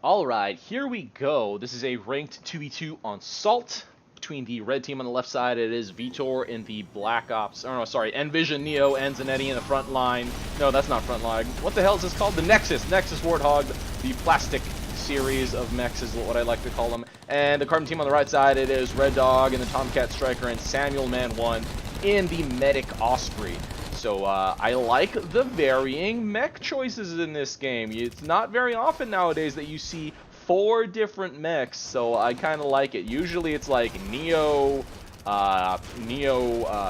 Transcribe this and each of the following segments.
Alright, here we go. This is a ranked 2v2 on Salt. Between the red team on the left side, it is V1TOR in the Black Ops, oh no, sorry, Envision, Neo, and Zaneti in the front line. No, that's not front line. What the hell is this called? The Nexus Warthog, the plastic series of mechs is what I like to call them. And the Carbon team on the right side, it is R3ddog and the Tomcat Striker and samuelman1 in the Medic Osprey. So I like the varying mech choices in this game. It's not very often nowadays that you see 4 different mechs, so I kind of like it. Usually it's like Neo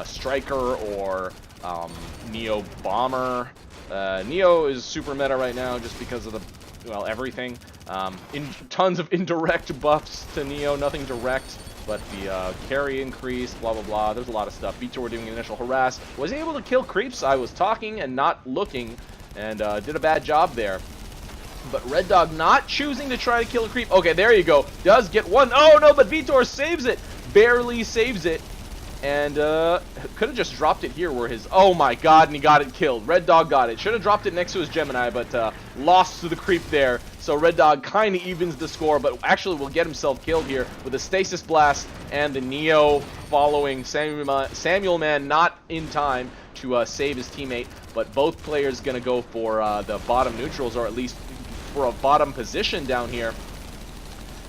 Striker or Neo Bomber. Neo is super meta right now just because of the, well, everything. Tons of indirect buffs to Neo, nothing direct. But the carry increase, blah, blah, blah. There's a lot of stuff. V1TOR doing initial harass. Was able to kill creeps. I was talking and not looking, and did a bad job there. But R3ddog not choosing to try to kill a creep. Okay, there you go. Does get one. Oh, no, but V1TOR saves it. Barely saves it. And could have just dropped it here where his... Oh, my God, and he got it killed. R3ddog got it. Should have dropped it next to his Gemini, but lost to the creep there. So R3ddog kind of evens the score, but actually will get himself killed here with a Stasis Blast and the Neo following samuelman not in time to save his teammate. But both players going to go for the bottom neutrals, or at least for a bottom position down here.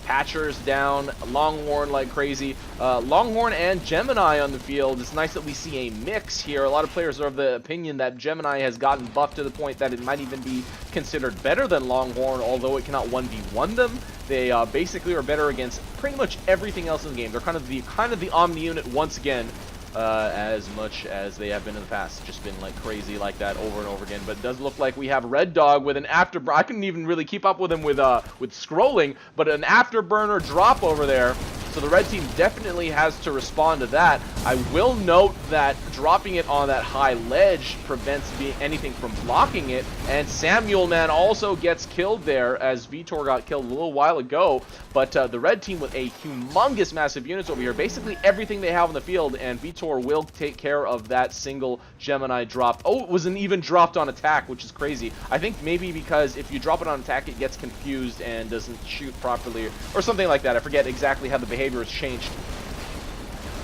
Patchers down, Longhorn like crazy. Longhorn and Gemini on the field. It's nice that we see a mix here. A lot of players are of the opinion that Gemini has gotten buffed to the point that it might even be considered better than Longhorn, although it cannot 1v1 them. They basically are better against pretty much everything else in the game. They're kind of the Omni unit once again. As much as they have been in the past. Just been like crazy like that over and over again. But it does look like we have R3ddog with an afterburner. I couldn't even really keep up with him with scrolling, but an afterburner drop over there. So the red team definitely has to respond to that. I will note that dropping it on that high ledge prevents anything from blocking it. And samuelman also gets killed there, as V1TOR got killed a little while ago. But the red team with a humongous massive units over here. Basically everything they have on the field, and V1TOR will take care of that single Gemini drop. Oh, it wasn't even dropped on attack, which is crazy. I think maybe because if you drop it on attack, it gets confused and doesn't shoot properly, or something like that. I forget exactly how the behavior has changed.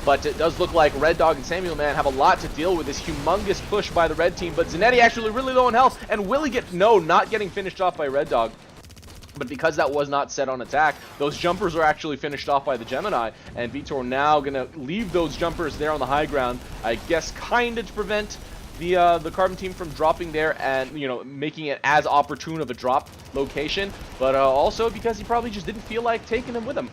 But it does look like R3ddog and samuelman have a lot to deal with this humongous push by the red team. But Zaneti actually really low in health, and will he get... No, not getting finished off by R3ddog. But because that was not set on attack, those jumpers are actually finished off by the Gemini, and V1TOR now going to leave those jumpers there on the high ground, I guess kind of to prevent the Carbon team from dropping there and, you know, making it as opportune of a drop location, but also because he probably just didn't feel like taking them with him.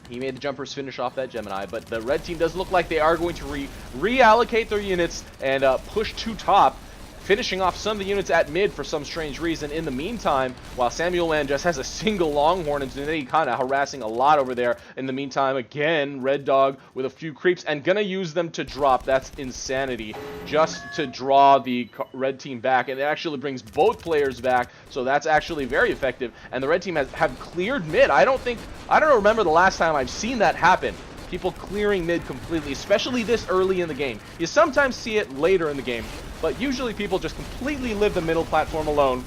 He made the jumpers finish off that Gemini, but the red team does look like they are going to reallocate their units and push to top, finishing off some of the units at mid for some strange reason in the meantime, while samuelman just has a single Longhorn and Zaneti kind of harassing a lot over there. In the meantime, again, R3ddog with a few creeps and gonna use them to drop. That's insanity, just to draw the red team back, and it actually brings both players back, so that's actually very effective. And the red team have cleared mid. I don't remember the last time I've seen that happen. People clearing mid completely, especially this early in the game. You sometimes see it later in the game, but usually people just completely live the middle platform alone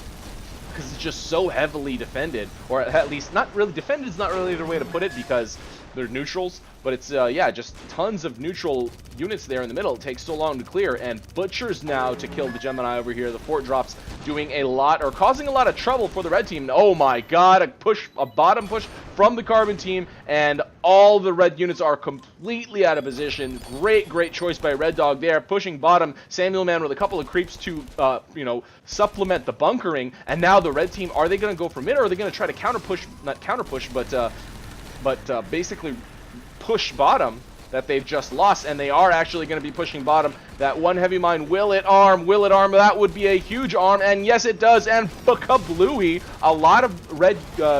because it's just so heavily defended, or at least not really defended is not really the way to put it because they're neutrals, but it's yeah, just tons of neutral units there in the middle. It takes so long to clear, and butchers now to kill the Gemini over here. The fort drops doing a lot, or causing a lot of trouble for the red team. Oh my God, a bottom push from the Carbon team, and all the red units are completely out of position. Great choice by R3ddog there, pushing bottom. samuelman with a couple of creeps to you know, supplement the bunkering, and now the red team, are they going to go for mid, or are they going to try to counter push, not counter push, but basically push bottom that they've just lost, and they are actually going to be pushing bottom. That one heavy mine, will it arm? That would be a huge arm, and yes it does, and kablooey, a lot of red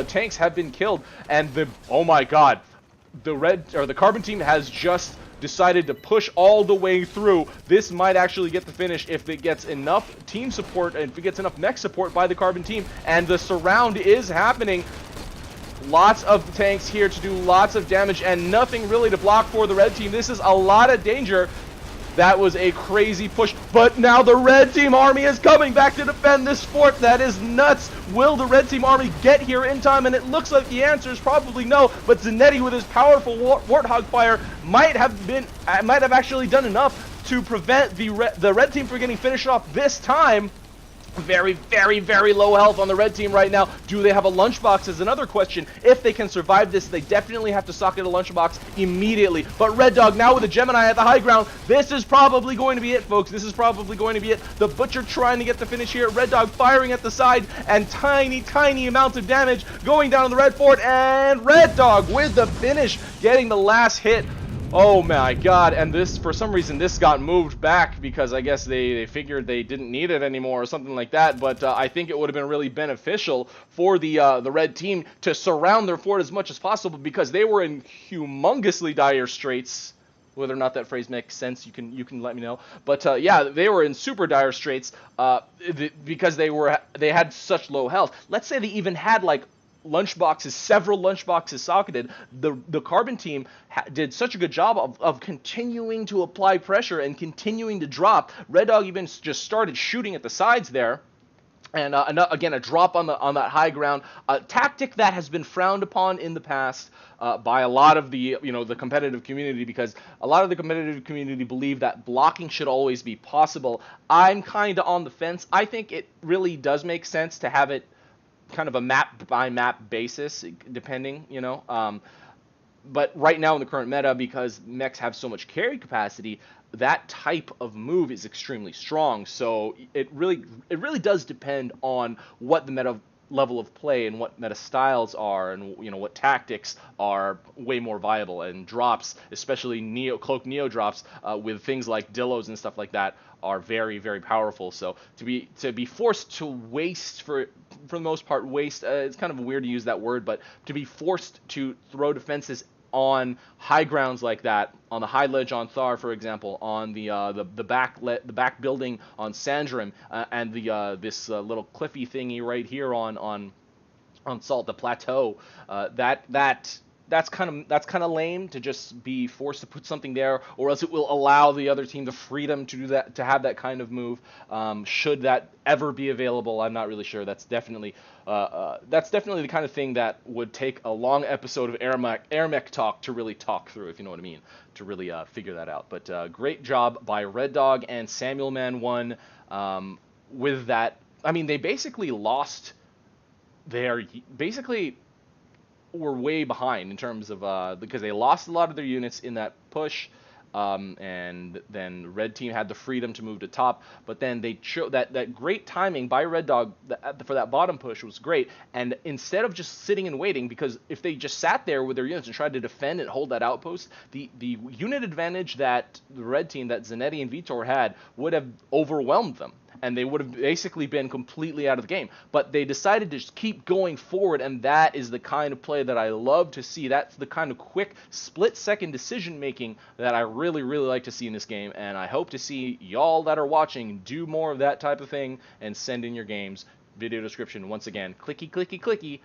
tanks have been killed, and oh my God, the Carbon team has just decided to push all the way through. This might actually get the finish if it gets enough team support, and if it gets enough mech support by the Carbon team, and the surround is happening. Lots of tanks here to do lots of damage, and nothing really to block for the red team. This is a lot of danger. That was a crazy push, but now the red team army is coming back to defend this fort. That is nuts. Will the red team army get here in time? And it looks like the answer is probably no, but Zaneti with his powerful warthog fire might have actually done enough to prevent the red team from getting finished off this time. Very, very, very low health on the red team right now. Do they have a lunchbox is another question. If they can survive this, they definitely have to socket a lunchbox immediately. But R3ddog now with a Gemini at the high ground. This is probably going to be it, folks. This is probably going to be it. The Butcher trying to get the finish here. R3ddog firing at the side, and tiny, tiny amounts of damage going down on the red fort. And R3ddog with the finish, getting the last hit. Oh my god, and this, for some reason, this got moved back because I guess they figured they didn't need it anymore or something like that, but I think it would have been really beneficial for the red team to surround their fort as much as possible because they were in humongously dire straits. Whether or not that phrase makes sense, you can let me know. But yeah, they were in super dire straits because they had such low health. Let's say they even had like lunchboxes, several lunchboxes socketed. The Carbon team did such a good job of continuing to apply pressure and continuing to drop. R3ddog even just started shooting at the sides there. And again, a drop on that high ground, a tactic that has been frowned upon in the past by a lot of the the competitive community, because a lot of the competitive community believe that blocking should always be possible. I'm kind of on the fence. I think it really does make sense to have it kind of a map by map basis, depending, but right now in the current meta, because mechs have so much carry capacity, that type of move is extremely strong. So it really does depend on what the meta level of play and what meta styles are, and what tactics are way more viable. And drops, especially cloak neo drops, with things like Dillos and stuff like that, are very, very powerful. So to be forced to waste, for the most part, waste, it's kind of weird to use that word, but to be forced to throw defenses on high grounds like that, on the high ledge on Thar, for example, on the back building on Sandrim, and this little cliffy thingy right here on Salt, the plateau, that's kind of lame to just be forced to put something there, or else it will allow the other team the freedom to do that, to have that kind of move. Should that ever be available, I'm not really sure. That's definitely the kind of thing that would take a long episode of AirMech talk to really talk through, if you know what I mean, to really figure that out. But great job by R3ddog and samuelman1 with that. I mean, they basically lost their were way behind in terms of because they lost a lot of their units in that push, and then red team had the freedom to move to top, but then they that great timing by R3ddog for that bottom push was great. And instead of just sitting and waiting, because if they just sat there with their units and tried to defend and hold that outpost, the unit advantage that the red team, that Zaneti and V1TOR had, would have overwhelmed them, and they would have basically been completely out of the game. But they decided to just keep going forward, and that is the kind of play that I love to see. That's the kind of quick, split-second decision-making that I really, really like to see in this game, and I hope to see y'all that are watching do more of that type of thing and send in your games. Video description, once again, clicky, clicky, clicky,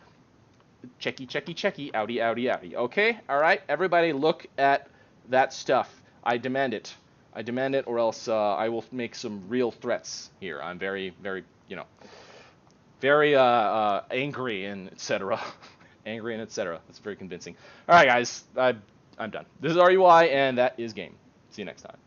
checky, checky, checky, outie, outie, outie. Okay? All right? Everybody look at that stuff. I demand it. I demand it, or else I will make some real threats here. I'm very, very, very angry and etc. Angry and etc. That's very convincing. All right, guys, I'm done. This is RUI, and that is game. See you next time.